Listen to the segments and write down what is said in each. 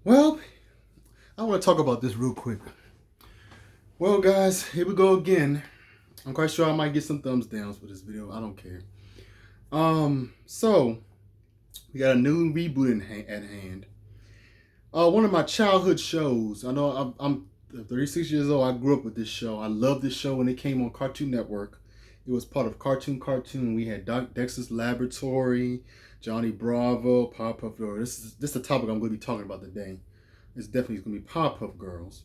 Well, I want to talk about this real quick. Well, guys, here we go again. I'm quite sure I might get some thumbs downs for this video. I don't care. So we got a new reboot at hand. One of my childhood shows. I know I'm 36 years old. I grew up with this show. I loved this show when it came on Cartoon Network. It was part of Cartoon. We had Dexter's Laboratory, Johnny Bravo, Powerpuff Girls. This is the topic I'm going to be talking about today. It's definitely going to be Powerpuff Girls.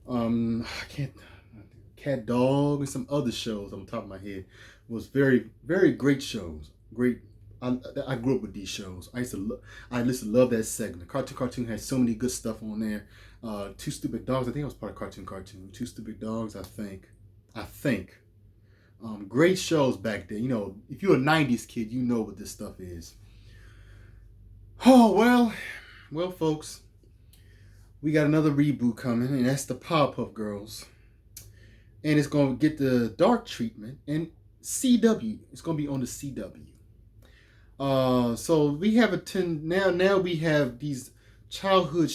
I can't. Cat Dog and some other shows on the top of my head. It was very, very great shows. Great. I grew up with these shows. I used to love that segment. Cartoon had so many good stuff on there. Two Stupid Dogs. I think it was part of Cartoon. Two Stupid Dogs. I think. Great shows back then. You know, if you're a '90s kid, you know what this stuff is. Oh well, folks. We got another reboot coming, and that's the Powerpuff Girls. And it's going to get the dark treatment. And CW, it's going to be on the CW. So we have now we have these childhood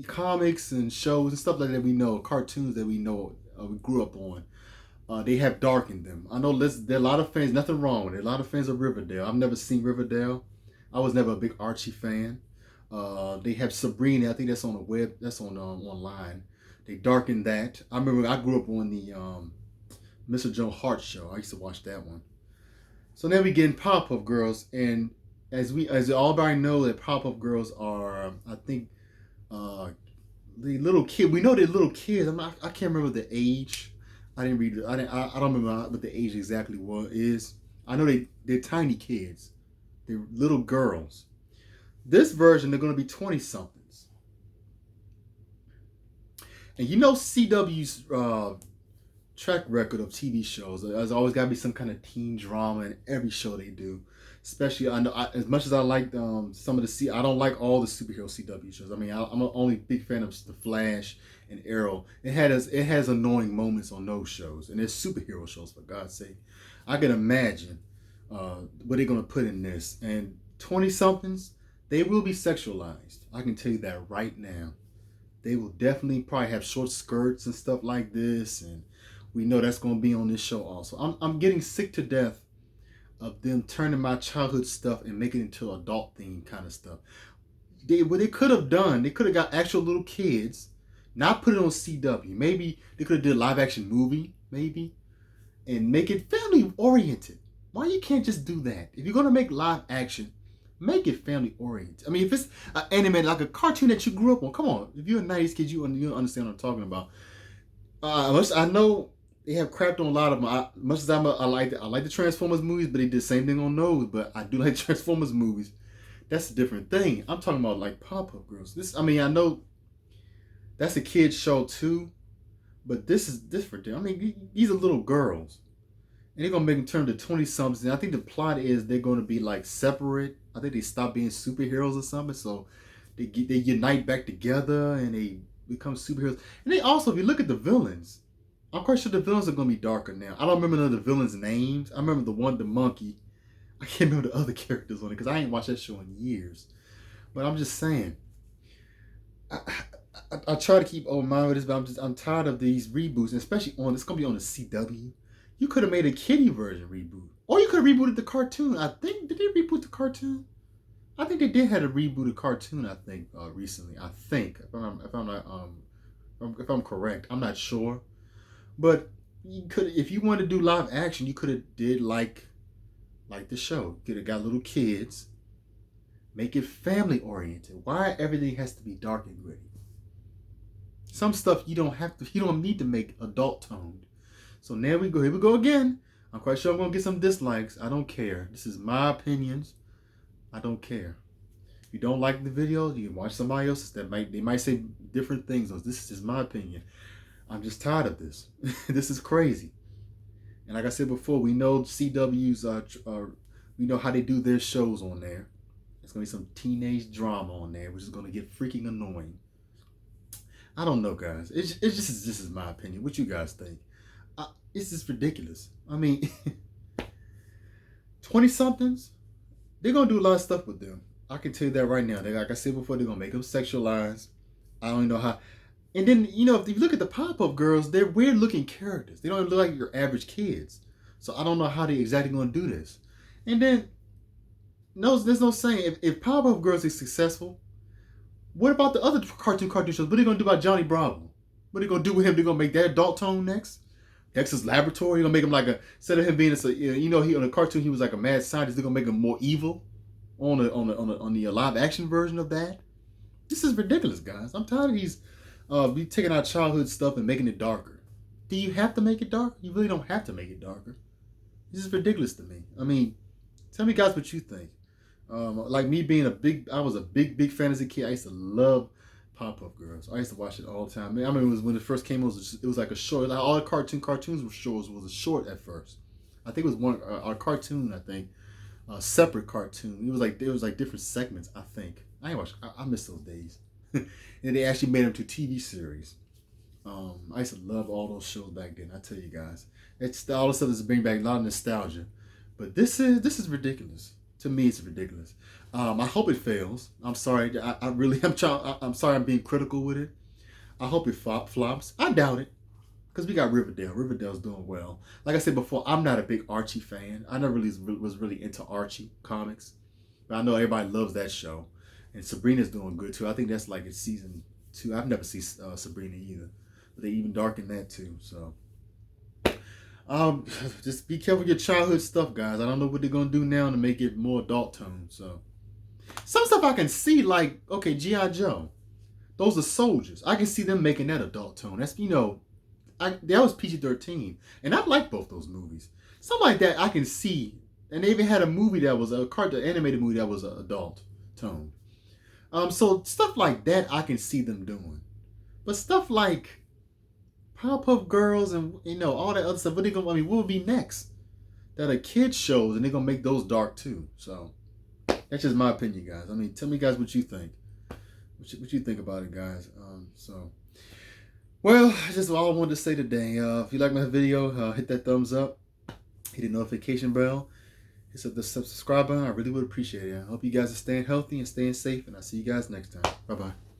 comics and shows and stuff like that we know, cartoons that we know, we grew up on. They have dark in them. I know there are a lot of fans, nothing wrong with it. A lot of fans of Riverdale. I've never seen Riverdale. I was never a big Archie fan. They have Sabrina. I think that's on the web. That's on online. They darkened that. I remember I grew up on the Mr. Joe Hart show. I used to watch that one. So now we get in Powerpuff Girls, and as everybody know that Powerpuff Girls are, I think, the little kid. We know they're little kids. I can't remember the age. I didn't read it. I don't remember what the age exactly is. I know they're tiny kids. They're little girls. This version they're going to be 20 somethings. And you know CW's track record of TV shows. There's always got to be some kind of teen drama in every show they do. Especially, as much as I like some of the I don't like all the superhero CW shows. I mean, I'm only big fan of The Flash and Arrow. It has annoying moments on those shows, and it's superhero shows, for God's sake. I can imagine what they're gonna put in this. And 20 somethings, they will be sexualized. I can tell you that right now. They will definitely probably have short skirts and stuff like this, and we know that's going to be on this show also. I'm getting sick to death of them turning my childhood stuff and making it into adult themed kind of stuff. What they could have done, they could have got actual little kids, not put it on CW. Maybe they could have did a live action movie, maybe, and make it family oriented. Why you can't just do that? If you're going to make live action, make it family oriented. I mean, if it's an animated, like a cartoon that you grew up on, come on. If you're a '90s kid, you understand what I'm talking about. I know they have crapped on a lot of them. Much as I like the Transformers movies, but they did the same thing on those. But I do like Transformers movies. That's a different thing. I'm talking about like Powerpuff Girls. I know that's a kid's show too, but this is different. I mean, these are little girls, and they're gonna make them turn to 20 something. I think the plot is they're gonna be like separate. I think they stop being superheroes or something, so they unite back together and they become superheroes. And they also, if you look at the villains, I'm quite sure the villains are gonna be darker now. I don't remember none of the villains' names. I remember the monkey. I can't remember the other characters on it because I ain't watched that show in years. But I'm just saying, I try to keep open mind with this, but I'm tired of these reboots, and especially it's gonna be on the CW. You could have made a kiddie version reboot, or you could have rebooted the cartoon. I think did they reboot the cartoon? I think they did have a rebooted cartoon. I think recently. I think if I'm correct, I'm not sure. But you could, if you wanted to do live action, you could have did like the show. You could have got little kids, make it family oriented. Why everything has to be dark and gritty? Some stuff you don't need to make adult toned. So now here we go again. I'm quite sure I'm gonna get some dislikes. I don't care. This is my opinions. I don't care. If you don't like the video, you can watch somebody else's they might say different things. This is just my opinion. I'm just tired of this. This is crazy. And like I said before, we know CW's we know how they do their shows on there. There's gonna be some teenage drama on there, which is gonna get freaking annoying. I don't know, guys. It's just this is my opinion. What you guys think? It's just ridiculous. I mean, 20 somethings, they're gonna do a lot of stuff with them. I can tell you that right now. They, like I said before, they're gonna make them sexualized. I don't know how. And then, you know, if you look at the Powerpuff Girls, they're weird looking characters. They don't look like your average kids. So I don't know how they exactly gonna do this. And then, no, there's no saying if Powerpuff Girls is successful, what about the other cartoon shows? What are they gonna do about Johnny Bravo? What are they gonna do with him? They're gonna make that adult tone next. Dexter's Laboratory. You're gonna make him like a, instead of him being a, you know, he on a cartoon he was like a mad scientist. They're gonna make him more evil on the live action version of that. This is ridiculous, guys. I'm tired of these be taking our childhood stuff and making it darker. Do you have to make it darker? You really don't have to make it darker. This is ridiculous to me. I mean, tell me guys what you think. Like me being I was a big fan as a kid. I used to love Powerpuff Girls. I used to watch it all the time. I mean, it was when it first came. It was like a short. Like all the cartoons were shorts. Was a short at first. I think it was one our cartoon. I think a separate cartoon. It was like different segments. I think I miss those days. And they actually made them to TV series. I used to love all those shows back then. I tell you guys, it's all the stuff that's bringing back a lot of nostalgia. But this is ridiculous. To me, it's ridiculous. I hope it fails. I'm sorry. I'm sorry. I'm being critical with it. I hope it flops. I doubt it, because we got Riverdale. Riverdale's doing well. Like I said before, I'm not a big Archie fan. I never really was really into Archie comics, but I know everybody loves that show. And Sabrina's doing good too. I think that's like in season 2. I've never seen Sabrina either, but they even darken that too. So, just be careful with your childhood stuff, guys. I don't know what they're gonna do now to make it more adult tone. So, some stuff I can see, like okay, G.I. Joe. Those are soldiers. I can see them making that adult tone. That's that was PG-13, and I like both those movies. Something like that I can see. And they even had a movie that was a cartoon animated movie that was an adult tone. So stuff like that I can see them doing, but stuff like Powerpuff Girls and all that other stuff. What will be next? That are kids shows and they're gonna make those dark too. So that's just my opinion, guys. I mean, tell me guys what you think. What you think about it, guys? Well, that's just all I wanted to say today. If you like my video, hit that thumbs up, hit the notification bell. Hit the subscribe button. I really would appreciate it. I hope you guys are staying healthy and staying safe, and I'll see you guys next time. Bye-bye.